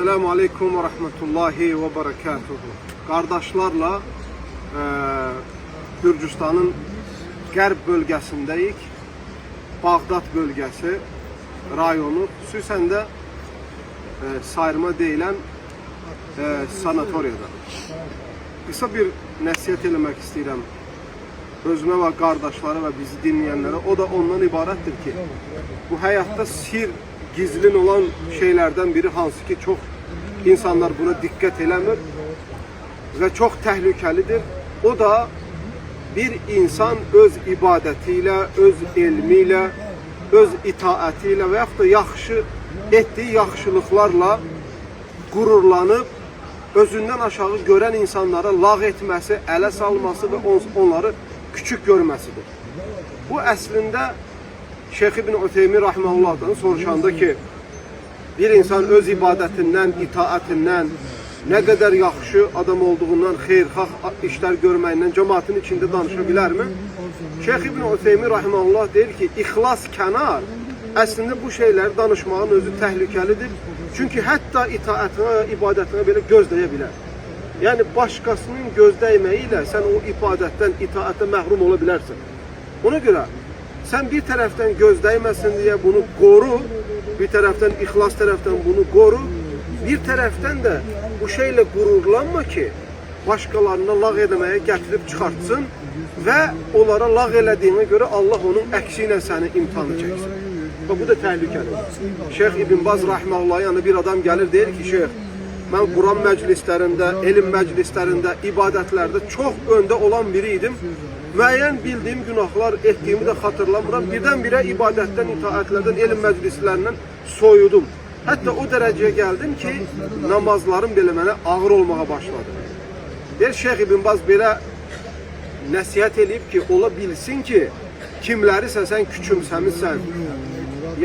Selamun Aleyküm ve Rahmetullahi ve Berekatuhu. Kardeşlerle Gürcistan'ın qərb bölgesindeyik. Bağdat bölgesi rayonu, xüsusən də sayırma deyilən sanatoriyada. Qısa bir nəsihət eləmək istəyirəm özümə və qardaşlara və bizi dinləyənlərə. O da ondan ibarətdir ki, bu həyatda sir gizlin olan şeylerden biri, hansı ki çok insanlar buna dikkat eləmir ve çok təhlükəlidir. O da bir insan öz ibadetiyle, öz elmiyle, öz itaatiyle ve yaxud da yaxşı etdiyi yaxşılıqlarla gururlanıb özündən aşağı görən insanlara lağ etməsi, ələ salması ve onları küçük görməsidir. Bu əslində Şeyh İbn Ütheymin rahimehullah'dan soruşanda ki, bir insan öz ibadetinden, itaatinden, ne kadar yaxşı adam olduğundan, xeyirxah işler görməyindən cemaatin içinde danışabilir mi? Şeyh İbn Ütheymin rahimehullah deyir ki, ixlas kənar, əslində bu şeyler danışmağın özü təhlükəlidir. Çünkü hətta itaatına, ibadetine belə gözləyə bilər. Yani başkasının gözdəyməyiyle sen o ibadetten, itaate məhrum ola bilərsən. Ona göre sen bir taraftan göz değmesin diye bunu koru, bir taraftan ihlas taraftan bunu koru, bir taraftan da bu şeyle gururlanma ki başkalarına lağ edemeye getirip çıkartsın ve onlara lağ elediğine göre Allah onun əksiyle seni imtihanı çeksin. Ve bu da tehlikeli. Şeyh İbn Baz rahimehullah yanına bir adam gelir der ki, Şeyh, ben Kur'an meclislerinde, ilim meclislerinde, ibadetlerde çok önde olan biriydim. Müəyyən bildiyim günahlar ettiğimi de hatırlamıram. Birdən-birə ibadətdən, itaatlərdən, elm məclislərindən soyudum. Hətta o dərəcəyə gəldim ki, namazlarım belə mənə ağır olmağa başladı. Der Şeyh İbn Baz belə nəsihət eləyib ki, ola bilsin ki, kimlərisə sən küçümsəmişsən,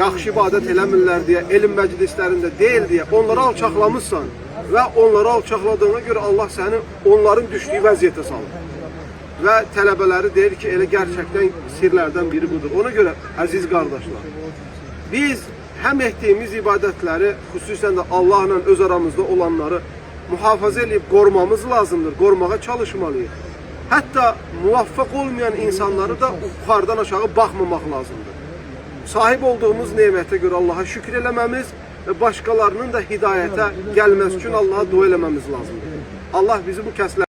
yaxşı ibadət eləmirlər deyə, elm məclislərində deyil deyə onları alçaqlamışsan və onları alçaqladığına görə Allah səni onların düşdüyü vəziyyətə salır. Ve tələbələri deyir ki, elə gerçekten sirlerden biri budur. Ona göre aziz kardeşler, biz hem ettiğimiz ibadetleri, xüsusən də Allah'la öz aramızda olanları muhafaza edip korumamız lazımdır. Korumaya çalışmalıyız. Hatta muvaffak olmayan insanları da yukarıdan aşağı bakmamak lazımdır. Sahip olduğumuz nimete göre Allah'a şükür eləməmiz ve başkalarının da hidayete gelmesi için Allah'a dua eləməmiz lazımdır. Allah bizi bu kəslər